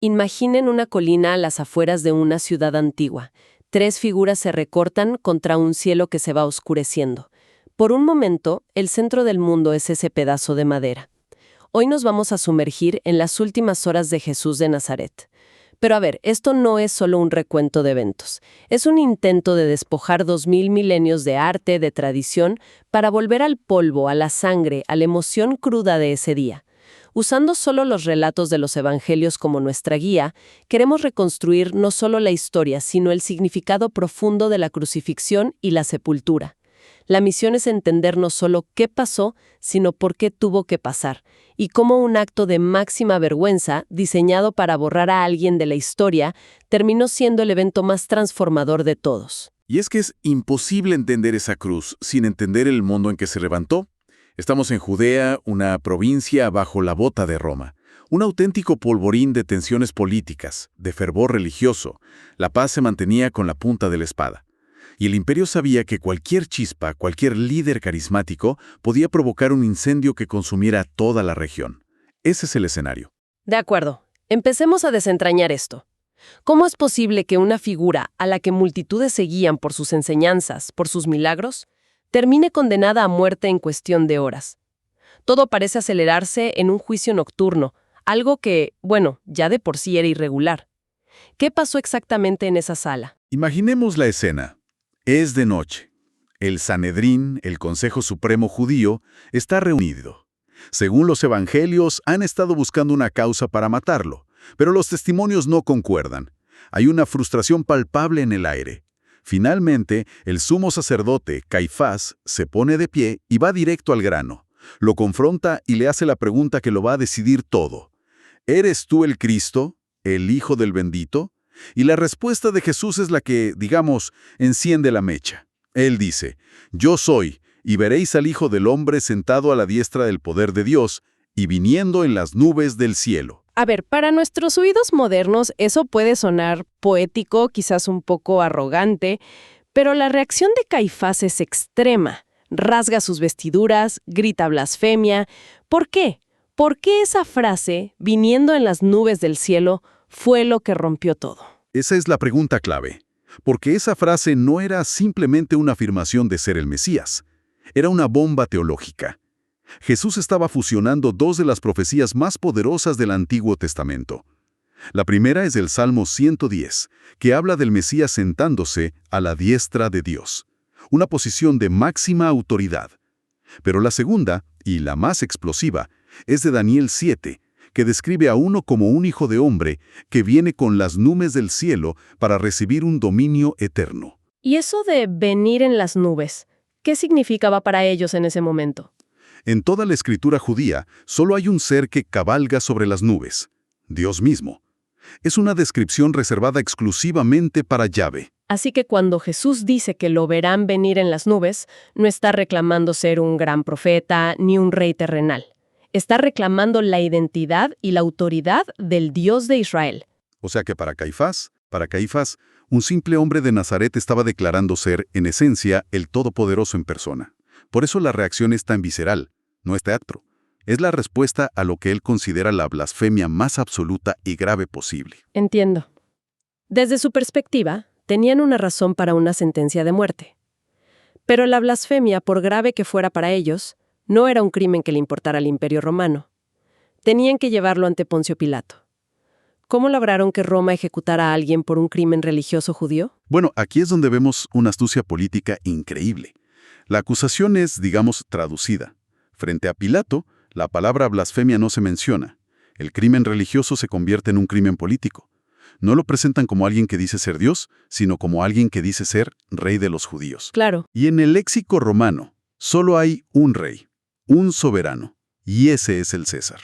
Imaginen una colina a las afueras de una ciudad antigua. Tres figuras se recortan contra un cielo que se va oscureciendo. Por un momento, el centro del mundo es ese pedazo de madera. Hoy nos vamos a sumergir en las últimas horas de Jesús de Nazaret. Pero a ver, esto no es solo un recuento de eventos. Es un intento de despojar 2000 milenios de arte, de tradición, para volver al polvo, a la sangre, a la emoción cruda de ese día. Usando solo los relatos de los evangelios como nuestra guía, queremos reconstruir no solo la historia, sino el significado profundo de la crucifixión y la sepultura. La misión es entender no solo qué pasó, sino por qué tuvo que pasar, y cómo un acto de máxima vergüenza, diseñado para borrar a alguien de la historia, terminó siendo el evento más transformador de todos. Y es que es imposible entender esa cruz sin entender el mundo en que se levantó. Estamos en Judea, una provincia bajo la bota de Roma. Un auténtico polvorín de tensiones políticas, de fervor religioso. La paz se mantenía con la punta de la espada. Y el imperio sabía que cualquier chispa, cualquier líder carismático, podía provocar un incendio que consumiera toda la región. Ese es el escenario. De acuerdo. Empecemos a desentrañar esto. ¿Cómo es posible que una figura a la que multitudes seguían por sus enseñanzas, por sus milagros, termine condenada a muerte en cuestión de horas? Todo parece acelerarse en un juicio nocturno, algo que, bueno, ya de por sí era irregular. ¿Qué pasó exactamente en esa sala? Imaginemos la escena. Es de noche. El Sanedrín, el Consejo Supremo Judío, está reunido. Según los evangelios, han estado buscando una causa para matarlo, pero los testimonios no concuerdan. Hay una frustración palpable en el aire. Finalmente, el sumo sacerdote, Caifás, se pone de pie y va directo al grano. Lo confronta y le hace la pregunta que lo va a decidir todo. ¿Eres tú el Cristo, el Hijo del Bendito? Y la respuesta de Jesús es la que, digamos, enciende la mecha. Él dice, yo soy, y veréis al Hijo del Hombre sentado a la diestra del poder de Dios, y viniendo en las nubes del cielo. A ver, para nuestros oídos modernos eso puede sonar poético, quizás un poco arrogante, pero la reacción de Caifás es extrema. Rasga sus vestiduras, grita blasfemia. ¿Por qué? ¿Por qué esa frase, viniendo en las nubes del cielo, fue lo que rompió todo? Esa es la pregunta clave, porque esa frase no era simplemente una afirmación de ser el Mesías, era una bomba teológica. Jesús estaba fusionando dos de las profecías más poderosas del Antiguo Testamento. La primera es el Salmo 110, que habla del Mesías sentándose a la diestra de Dios, una posición de máxima autoridad. Pero la segunda, y la más explosiva, es de Daniel 7, que describe a uno como un hijo de hombre que viene con las nubes del cielo para recibir un dominio eterno. ¿Y eso de venir en las nubes? ¿Qué significaba para ellos en ese momento? En toda la escritura judía, solo hay un ser que cabalga sobre las nubes, Dios mismo. Es una descripción reservada exclusivamente para Yahvé. Así que cuando Jesús dice que lo verán venir en las nubes, no está reclamando ser un gran profeta ni un rey terrenal. Está reclamando la identidad y la autoridad del Dios de Israel. O sea que para Caifás, un simple hombre de Nazaret estaba declarando ser, en esencia, el Todopoderoso en persona. Por eso la reacción es tan visceral, no es teatro. Es la respuesta a lo que él considera la blasfemia más absoluta y grave posible. Entiendo. Desde su perspectiva, tenían una razón para una sentencia de muerte. Pero la blasfemia, por grave que fuera para ellos, no era un crimen que le importara al Imperio Romano. Tenían que llevarlo ante Poncio Pilato. ¿Cómo lograron que Roma ejecutara a alguien por un crimen religioso judío? Bueno, aquí es donde vemos una astucia política increíble. La acusación es, digamos, traducida. Frente a Pilato, la palabra blasfemia no se menciona. El crimen religioso se convierte en un crimen político. No lo presentan como alguien que dice ser Dios, sino como alguien que dice ser rey de los judíos. Claro. Y en el léxico romano, solo hay un rey, un soberano, y ese es el César.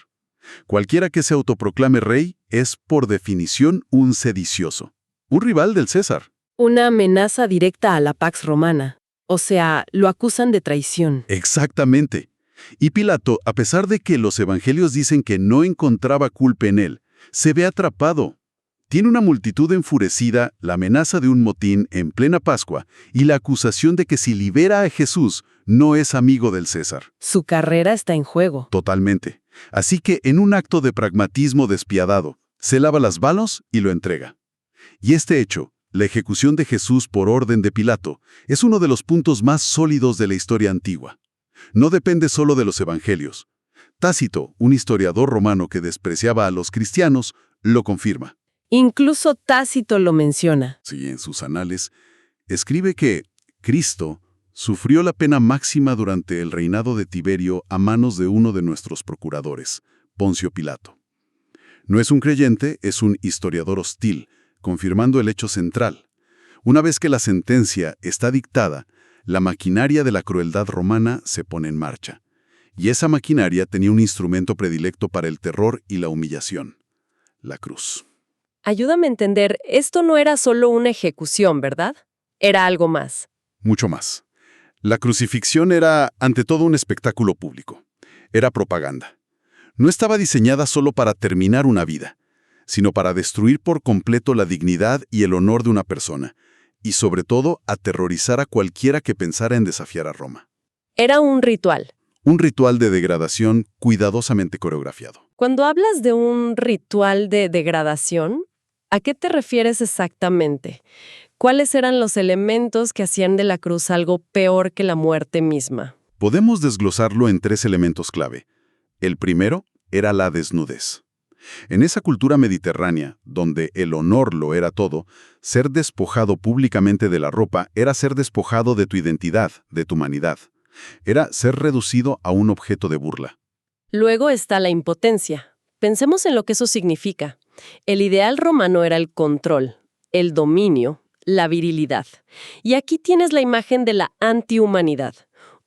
Cualquiera que se autoproclame rey es, por definición, un sedicioso, un rival del César. Una amenaza directa a la Pax Romana. O sea, lo acusan de traición. Exactamente. Y Pilato, a pesar de que los evangelios dicen que no encontraba culpa en él, se ve atrapado. Tiene una multitud enfurecida, la amenaza de un motín en plena Pascua y la acusación de que si libera a Jesús, no es amigo del César. Su carrera está en juego. Totalmente. Así que, en un acto de pragmatismo despiadado, Se lava las manos y lo entrega. Y este hecho, la ejecución de Jesús por orden de Pilato, es uno de los puntos más sólidos de la historia antigua. No depende solo de los evangelios. Tácito, un historiador romano que despreciaba a los cristianos, lo confirma. Incluso Tácito lo menciona. Sí, en sus anales, escribe que Cristo sufrió la pena máxima durante el reinado de Tiberio a manos de uno de nuestros procuradores, Poncio Pilato. No es un creyente, es un historiador hostil, confirmando el hecho central. Una vez que la sentencia está dictada, la maquinaria de la crueldad romana se pone en marcha. Y esa maquinaria tenía un instrumento predilecto para el terror y la humillación: la cruz. Ayúdame a entender, esto no era solo una ejecución, ¿verdad? Era algo más. Mucho más. La crucifixión era, ante todo, un espectáculo público. Era propaganda. No estaba diseñada solo para terminar una vida, sino para destruir por completo la dignidad y el honor de una persona, y sobre todo aterrorizar a cualquiera que pensara en desafiar a Roma. Era un ritual. Un ritual de degradación cuidadosamente coreografiado. Cuando hablas de un ritual de degradación, ¿a qué te refieres exactamente? ¿Cuáles eran los elementos que hacían de la cruz algo peor que la muerte misma? Podemos desglosarlo en 3 elementos clave. El primero era la desnudez. En esa cultura mediterránea, donde el honor lo era todo, ser despojado públicamente de la ropa era ser despojado de tu identidad, de tu humanidad. Era ser reducido a un objeto de burla. Luego está la impotencia. Pensemos en lo que eso significa. El ideal romano era el control, el dominio, la virilidad. Y aquí tienes la imagen de la antihumanidad.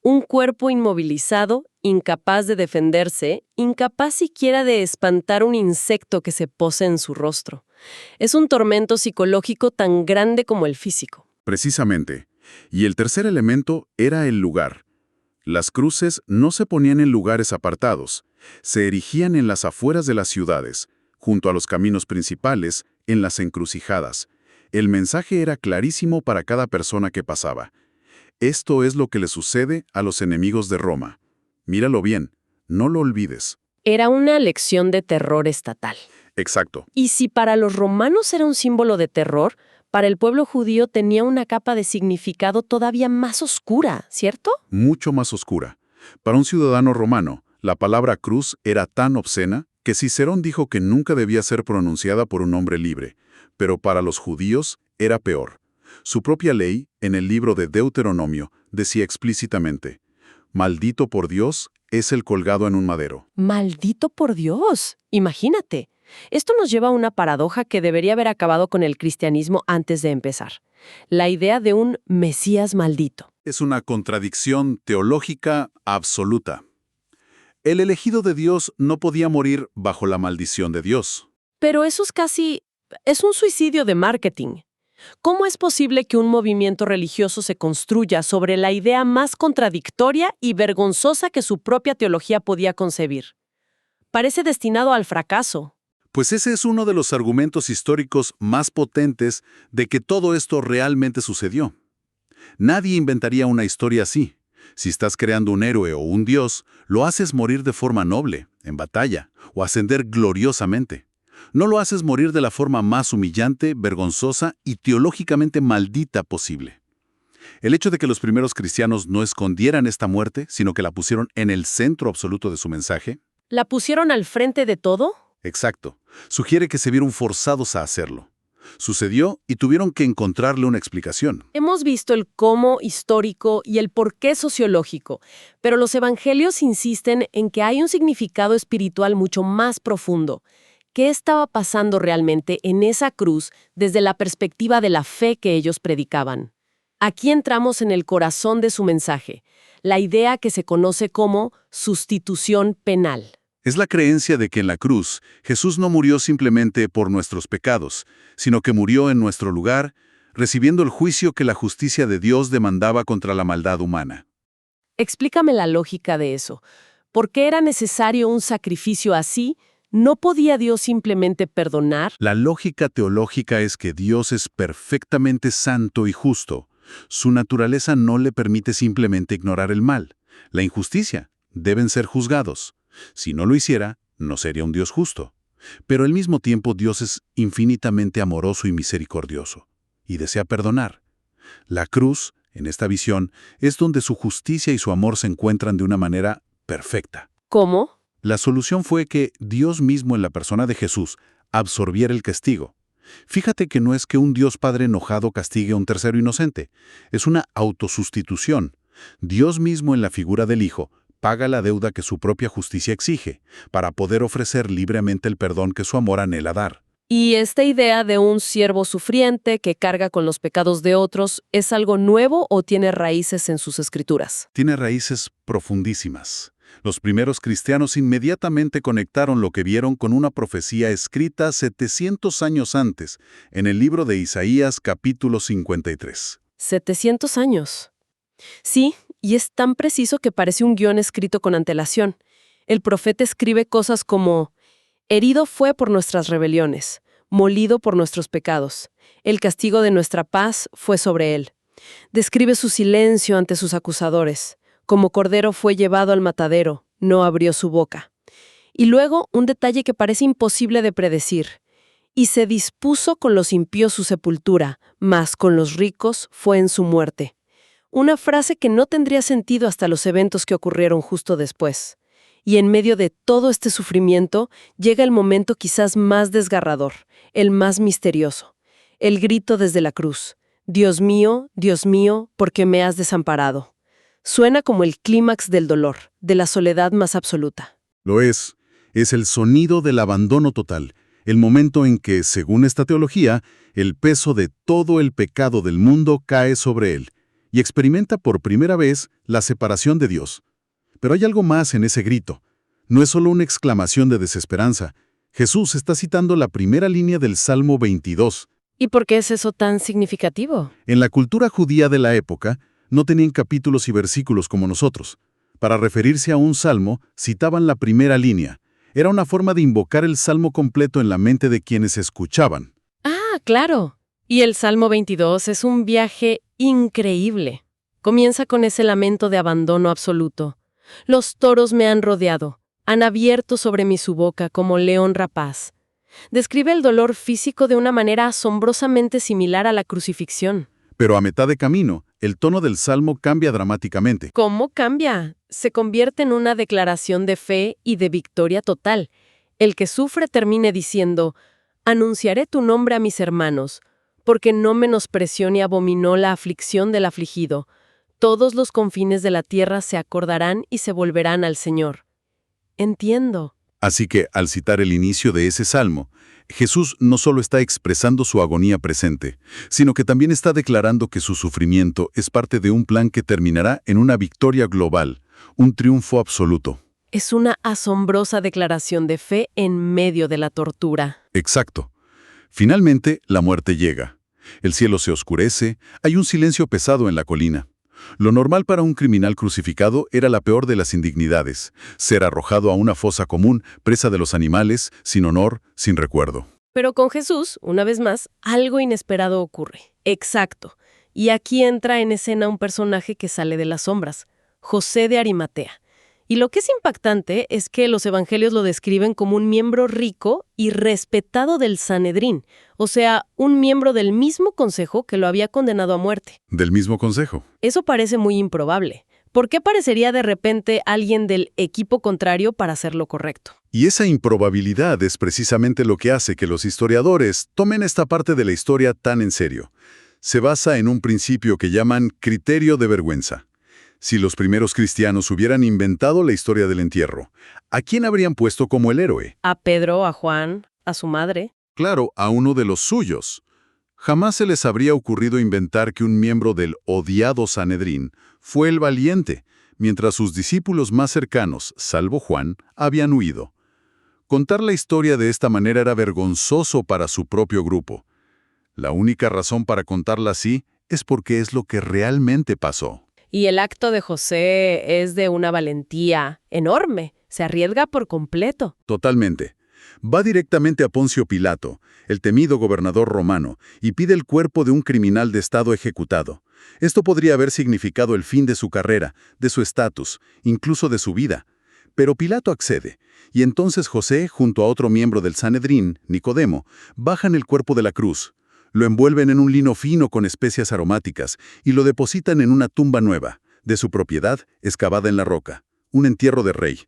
Un cuerpo inmovilizado, incapaz de defenderse, incapaz siquiera de espantar un insecto que se pose en su rostro. Es un tormento psicológico tan grande como el físico. Precisamente. Y el tercer elemento era el lugar. Las cruces no se ponían en lugares apartados, se erigían en las afueras de las ciudades, junto a los caminos principales, en las encrucijadas. El mensaje era clarísimo para cada persona que pasaba. Esto es lo que le sucede a los enemigos de Roma. Míralo bien, no lo olvides. Era una lección de terror estatal. Exacto. Y si para los romanos era un símbolo de terror, para el pueblo judío tenía una capa de significado todavía más oscura, ¿cierto? Mucho más oscura. Para un ciudadano romano, la palabra cruz era tan obscena que Cicerón dijo que nunca debía ser pronunciada por un hombre libre. Pero para los judíos era peor. Su propia ley, en el libro de Deuteronomio, decía explícitamente: «Maldito por Dios es el colgado en un madero». ¡Maldito por Dios! Imagínate. Esto nos lleva a una paradoja que debería haber acabado con el cristianismo antes de empezar. La idea de un Mesías maldito. Es una contradicción teológica absoluta. El elegido de Dios no podía morir bajo la maldición de Dios. Pero eso es un suicidio de marketing. ¿Cómo es posible que un movimiento religioso se construya sobre la idea más contradictoria y vergonzosa que su propia teología podía concebir? Parece destinado al fracaso. Pues ese es uno de los argumentos históricos más potentes de que todo esto realmente sucedió. Nadie inventaría una historia así. Si estás creando un héroe o un dios, lo haces morir de forma noble, en batalla, o ascender gloriosamente. No lo haces morir de la forma más humillante, vergonzosa y teológicamente maldita posible. El hecho de que los primeros cristianos no escondieran esta muerte, sino que la pusieron en el centro absoluto de su mensaje. ¿La pusieron al frente de todo? Exacto. Sugiere que se vieron forzados a hacerlo. Sucedió y tuvieron que encontrarle una explicación. Hemos visto el cómo histórico y el por qué sociológico, pero los evangelios insisten en que hay un significado espiritual mucho más profundo. ¿Qué estaba pasando realmente en esa cruz desde la perspectiva de la fe que ellos predicaban? Aquí entramos en el corazón de su mensaje, la idea que se conoce como sustitución penal. Es la creencia de que en la cruz Jesús no murió simplemente por nuestros pecados, sino que murió en nuestro lugar, recibiendo el juicio que la justicia de Dios demandaba contra la maldad humana. Explícame la lógica de eso. ¿Por qué era necesario un sacrificio así? ¿No podía Dios simplemente perdonar? La lógica teológica es que Dios es perfectamente santo y justo. Su naturaleza no le permite simplemente ignorar el mal, la injusticia. Deben ser juzgados. Si no lo hiciera, no sería un Dios justo. Pero al mismo tiempo Dios es infinitamente amoroso y misericordioso, y desea perdonar. La cruz, en esta visión, es donde su justicia y su amor se encuentran de una manera perfecta. ¿Cómo? La solución fue que Dios mismo en la persona de Jesús absorbiera el castigo. Fíjate que no es que un Dios Padre enojado castigue a un tercero inocente, es una autosustitución. Dios mismo en la figura del Hijo paga la deuda que su propia justicia exige, para poder ofrecer libremente el perdón que su amor anhela dar. ¿Y esta idea de un siervo sufriente que carga con los pecados de otros es algo nuevo o tiene raíces en sus escrituras? Tiene raíces profundísimas. Los primeros cristianos inmediatamente conectaron lo que vieron con una profecía escrita 700 años antes, en el libro de Isaías capítulo 53. 700 años. Sí, y es tan preciso que parece un guión escrito con antelación. El profeta escribe cosas como: herido fue por nuestras rebeliones, molido por nuestros pecados. El castigo de nuestra paz fue sobre él. Describe su silencio ante sus acusadores. Como cordero fue llevado al matadero, no abrió su boca. Y luego un detalle que parece imposible de predecir. Y se dispuso con los impíos su sepultura, mas con los ricos fue en su muerte. Una frase que no tendría sentido hasta los eventos que ocurrieron justo después. Y en medio de todo este sufrimiento llega el momento quizás más desgarrador, el más misterioso. El grito desde la cruz: Dios mío, ¿por qué me has desamparado? Suena como el clímax del dolor, de la soledad más absoluta. Lo es el sonido del abandono total, el momento en que, según esta teología, el peso de todo el pecado del mundo cae sobre él, y experimenta por primera vez la separación de Dios. Pero hay algo más en ese grito. No es solo una exclamación de desesperanza. Jesús está citando la primera línea del Salmo 22. ¿Y por qué es eso tan significativo? En la cultura judía de la época, no tenían capítulos y versículos como nosotros. Para referirse a un salmo, citaban la primera línea. Era una forma de invocar el salmo completo en la mente de quienes escuchaban. Ah, claro. Y el Salmo 22 es un viaje increíble. Comienza con ese lamento de abandono absoluto. Los toros me han rodeado, han abierto sobre mí su boca como león rapaz. Describe el dolor físico de una manera asombrosamente similar a la crucifixión. Pero a mitad de camino, el tono del salmo cambia dramáticamente. ¿Cómo cambia? Se convierte en una declaración de fe y de victoria total. El que sufre termina diciendo: anunciaré tu nombre a mis hermanos, porque no menospreció ni abominó la aflicción del afligido. Todos los confines de la tierra se acordarán y se volverán al Señor. Entiendo. Así que, al citar el inicio de ese salmo, Jesús no solo está expresando su agonía presente, sino que también está declarando que su sufrimiento es parte de un plan que terminará en una victoria global, un triunfo absoluto. Es una asombrosa declaración de fe en medio de la tortura. Exacto. Finalmente, la muerte llega. El cielo se oscurece, hay un silencio pesado en la colina. Lo normal para un criminal crucificado era la peor de las indignidades: ser arrojado a una fosa común, presa de los animales, sin honor, sin recuerdo. Pero con Jesús, una vez más, algo inesperado ocurre. Exacto. Y aquí entra en escena un personaje que sale de las sombras: José de Arimatea. Y lo que es impactante es que los evangelios lo describen como un miembro rico y respetado del Sanedrín, o sea, un miembro del mismo consejo que lo había condenado a muerte. Del mismo consejo. Eso parece muy improbable. ¿Por qué aparecería de repente alguien del equipo contrario para hacer lo correcto? Y esa improbabilidad es precisamente lo que hace que los historiadores tomen esta parte de la historia tan en serio. Se basa en un principio que llaman criterio de vergüenza. Si los primeros cristianos hubieran inventado la historia del entierro, ¿a quién habrían puesto como el héroe? A Pedro, a Juan, a su madre. Claro, a uno de los suyos. Jamás se les habría ocurrido inventar que un miembro del odiado Sanedrín fue el valiente, mientras sus discípulos más cercanos, salvo Juan, habían huido. Contar la historia de esta manera era vergonzoso para su propio grupo. La única razón para contarla así es porque es lo que realmente pasó. Y el acto de José es de una valentía enorme. Se arriesga por completo. Totalmente. Va directamente a Poncio Pilato, el temido gobernador romano, y pide el cuerpo de un criminal de Estado ejecutado. Esto podría haber significado el fin de su carrera, de su estatus, incluso de su vida. Pero Pilato accede, y entonces José, junto a otro miembro del Sanedrín, Nicodemo, bajan el cuerpo de la cruz, lo envuelven en un lino fino con especias aromáticas y lo depositan en una tumba nueva, de su propiedad, excavada en la roca, un entierro de rey.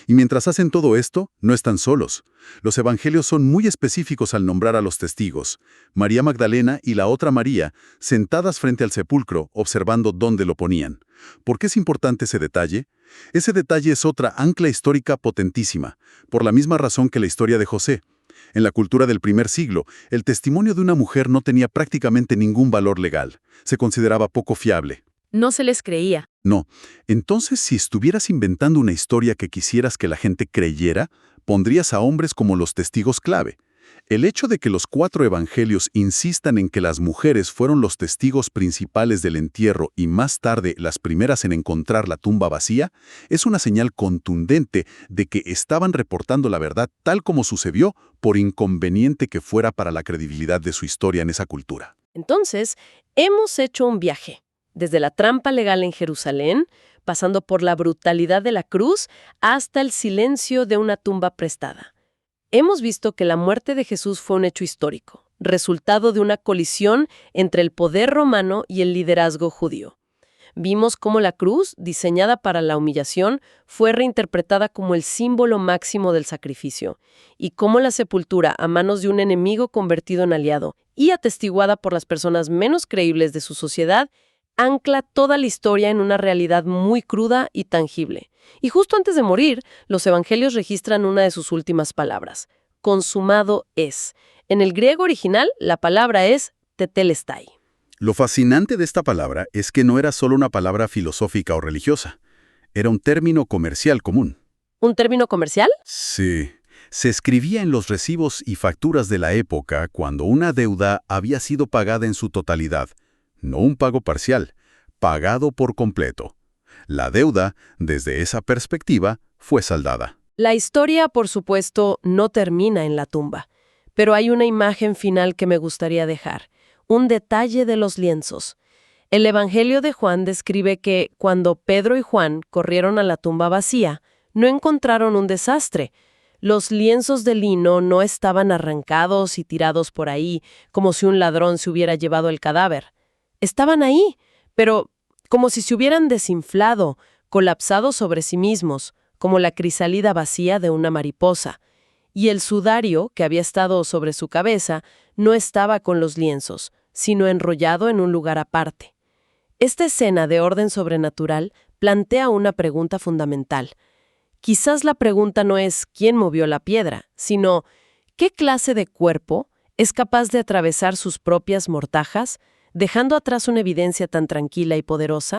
Y mientras hacen todo esto, no están solos. Los evangelios son muy específicos al nombrar a los testigos, María Magdalena y la otra María, sentadas frente al sepulcro, observando dónde lo ponían. ¿Por qué es importante ese detalle? Ese detalle es otra ancla histórica potentísima, por la misma razón que la historia de José. En la cultura del primer siglo, el testimonio de una mujer no tenía prácticamente ningún valor legal. Se consideraba poco fiable. No se les creía. No. Entonces, si estuvieras inventando una historia que quisieras que la gente creyera, pondrías a hombres como los testigos clave. El hecho de que los 4 evangelios insistan en que las mujeres fueron los testigos principales del entierro y más tarde las primeras en encontrar la tumba vacía, es una señal contundente de que estaban reportando la verdad tal como sucedió, por inconveniente que fuera para la credibilidad de su historia en esa cultura. Entonces, hemos hecho un viaje, desde la trampa legal en Jerusalén, pasando por la brutalidad de la cruz, hasta el silencio de una tumba prestada. Hemos visto que la muerte de Jesús fue un hecho histórico, resultado de una colisión entre el poder romano y el liderazgo judío. Vimos cómo la cruz, diseñada para la humillación, fue reinterpretada como el símbolo máximo del sacrificio, y cómo la sepultura a manos de un enemigo convertido en aliado y atestiguada por las personas menos creíbles de su sociedad, ancla toda la historia en una realidad muy cruda y tangible. Y justo antes de morir, los evangelios registran una de sus últimas palabras: consumado es. En el griego original, la palabra es tetelestai. Lo fascinante de esta palabra es que no era solo una palabra filosófica o religiosa. Era un término comercial común. ¿Un término comercial? Sí. Se escribía en los recibos y facturas de la época cuando una deuda había sido pagada en su totalidad. No un pago parcial, pagado por completo. La deuda, desde esa perspectiva, fue saldada. La historia, por supuesto, no termina en la tumba, pero hay una imagen final que me gustaría dejar, un detalle de los lienzos. El Evangelio de Juan describe que cuando Pedro y Juan corrieron a la tumba vacía, no encontraron un desastre. Los lienzos de lino no estaban arrancados y tirados por ahí, como si un ladrón se hubiera llevado el cadáver. Estaban ahí, pero como si se hubieran desinflado, colapsado sobre sí mismos, como la crisálida vacía de una mariposa. Y el sudario, que había estado sobre su cabeza, no estaba con los lienzos, sino enrollado en un lugar aparte. Esta escena de orden sobrenatural plantea una pregunta fundamental. Quizás la pregunta no es ¿quién movió la piedra?, sino ¿qué clase de cuerpo es capaz de atravesar sus propias mortajas, dejando atrás una evidencia tan tranquila y poderosa?